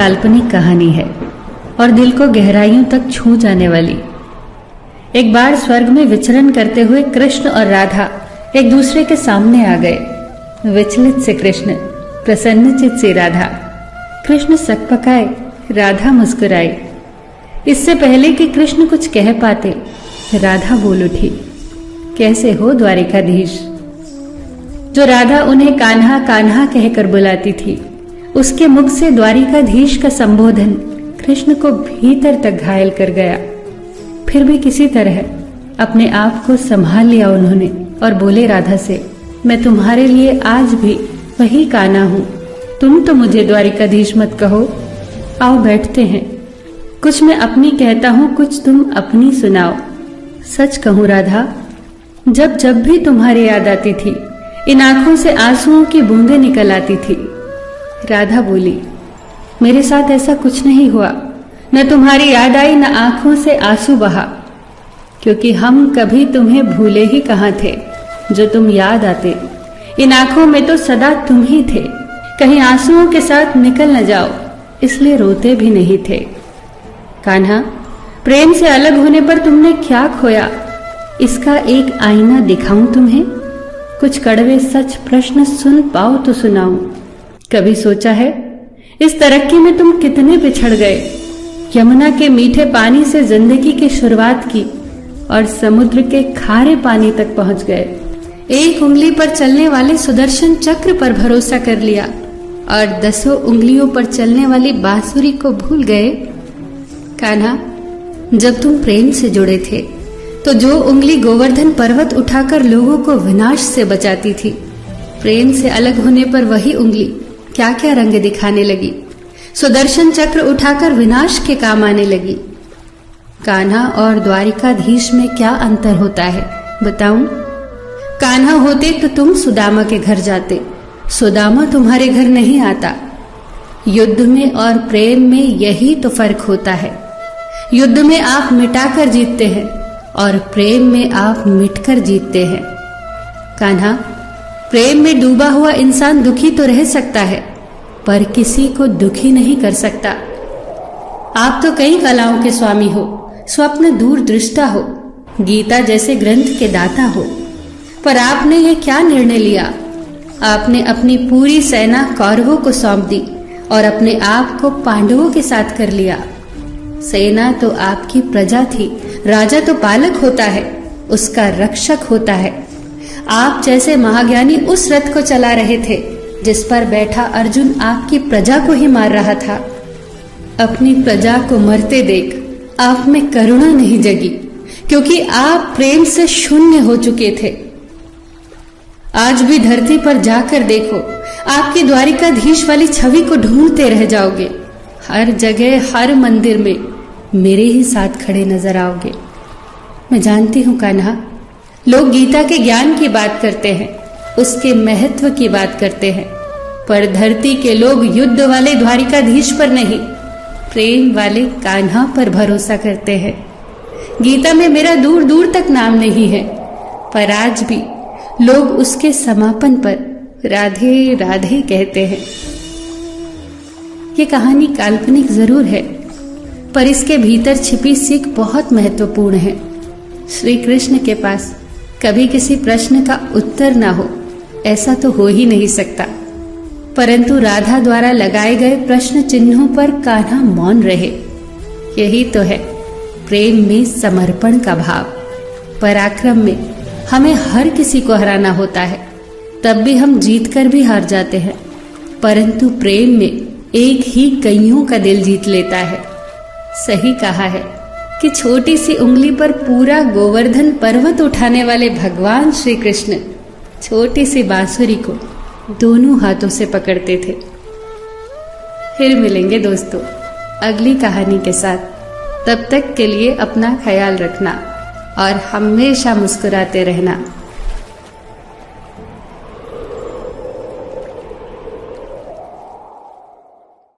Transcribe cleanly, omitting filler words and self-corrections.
काल्पनिक कहानी है और दिल को गहराइयों तक छू जाने वाली। एक बार स्वर्ग में विचरण करते हुए कृष्ण और राधा एक दूसरे के सामने आ गए। विचलित से कृष्ण, प्रसन्नचित से राधा। कृष्ण सकपकाए, राधा मुस्कुराई। इससे पहले कि कृष्ण कुछ कह पाते, राधा बोल उठी, कैसे हो द्वारिकाधीश। जो राधा उन्हें कान्हा कान्हा कहकर बुलाती थी, उसके मुख से द्वारिकाधीश का संबोधन कृष्ण को भीतर तक घायल कर गया। फिर भी किसी तरह अपने आप को संभाल लिया उन्होंने और बोले राधा से, मैं तुम्हारे लिए आज भी वही कान्हा हूं। तुम तो मुझे द्वारिकाधीश मत कहो। आओ बैठते हैं। कुछ मैं अपनी कहता हूं, कुछ तुम अपनी सुनाओ। सच कहूं राधा, जब जब भी तुम्हारी याद आती थी, इन आंखों से आंसुओं की बूंदें निकल आती थी। राधा बोली, मेरे साथ ऐसा कुछ नहीं हुआ। न तुम्हारी याद आई, न आंखों से आंसू बहा, क्योंकि हम कभी तुम्हें भूले ही कहां थे। जो तुम याद आते, इन आंखों में तो सदा तुम ही थे। कहीं आंसुओं के साथ निकल न जाओ, इसलिए रोते भी नहीं थे। कान्हा, प्रेम से अलग होने पर तुमने क्या खोया, इसका एक आईना दिखाऊं तुम्हें। कुछ कड़वे सच प्रश्न सुन पाओ तो सुनाऊं। कभी सोचा है इस तरक्की में तुम कितने पिछड़ गए। यमुना के मीठे पानी से जिंदगी की शुरुआत की और समुद्र के खारे पानी तक पहुंच गए। एक उंगली पर चलने वाले सुदर्शन चक्र पर भरोसा कर लिया और 10 उंगलियों पर चलने वाली बांसुरी को भूल गए। कान्हा, जब तुम प्रेम से जुड़े थे तो जो उंगली गोवर्धन पर्वत उठाकर लोगों को विनाश से बचाती थी, प्रेम से अलग होने पर वही उंगली क्या क्या रंग दिखाने लगी। सुदर्शन चक्र उठाकर विनाश के काम आने लगी। कान्हा और द्वारिकाधीश में क्या अंतर होता है बताऊं? कान्हा होते तो तुम सुदामा के घर जाते, सुदामा तुम्हारे घर नहीं आता। युद्ध में और प्रेम में यही तो फर्क होता है। युद्ध में आप मिटाकर जीतते हैं और प्रेम में आप मिटकर जीतते हैं। कान्हा, प्रेम में डूबा हुआ इंसान दुखी तो रह सकता है, पर किसी को दुखी नहीं कर सकता। आप तो कई कलाओं के स्वामी हो, स्वप्न दूरदृष्टा हो, गीता जैसे ग्रंथ के दाता हो, पर आपने ये क्या निर्णय लिया? आपने अपनी पूरी सेना कौरवों को सौंप दी और अपने आप को पांडवों के साथ कर लिया। सेना तो आपकी प्रजा थी, राजा तो पालक होता है, उसका रक्षक होता है। आप जैसे महाज्ञानी उस रथ को चला रहे थे जिस पर बैठा अर्जुन आपकी प्रजा को ही मार रहा था। अपनी प्रजा को मरते देख आप में करुणा नहीं जगी, क्योंकि आप प्रेम से शून्य हो चुके थे। आज भी धरती पर जाकर देखो, आपकी द्वारिकाधीश वाली छवि को ढूंढते रह जाओगे। हर जगह, हर मंदिर में मेरे ही साथ खड़े नजर आओगे। मैं जानती हूं कान्हा, लोग गीता के ज्ञान की बात करते हैं, उसके महत्व की बात करते हैं, पर धरती के लोग युद्ध वाले द्वारिकाधीश पर नहीं, प्रेम वाले कान्हा पर भरोसा करते हैं। गीता में मेरा दूर दूर तक नाम नहीं है, पर आज भी लोग उसके समापन पर राधे राधे कहते हैं। ये कहानी काल्पनिक जरूर है, पर इसके भीतर छिपी सीख बहुत महत्वपूर्ण है। श्री कृष्ण के पास कभी किसी प्रश्न का उत्तर ना हो, ऐसा तो हो ही नहीं सकता, परंतु राधा द्वारा लगाए गए प्रश्न चिन्हों पर कान्हा मौन रहे। यही तो है प्रेम में समर्पण का भाव। पराक्रम में हमें हर किसी को हराना होता है, तब भी हम जीत कर भी हार जाते हैं, परंतु प्रेम में एक ही कईयों का दिल जीत लेता है। सही कहा है कि छोटी सी उंगली पर पूरा गोवर्धन पर्वत उठाने वाले भगवान श्री कृष्ण छोटी सी बांसुरी को दोनों हाथों से पकड़ते थे। फिर मिलेंगे दोस्तों अगली कहानी के साथ। तब तक के लिए अपना ख्याल रखना और हमेशा मुस्कुराते रहना।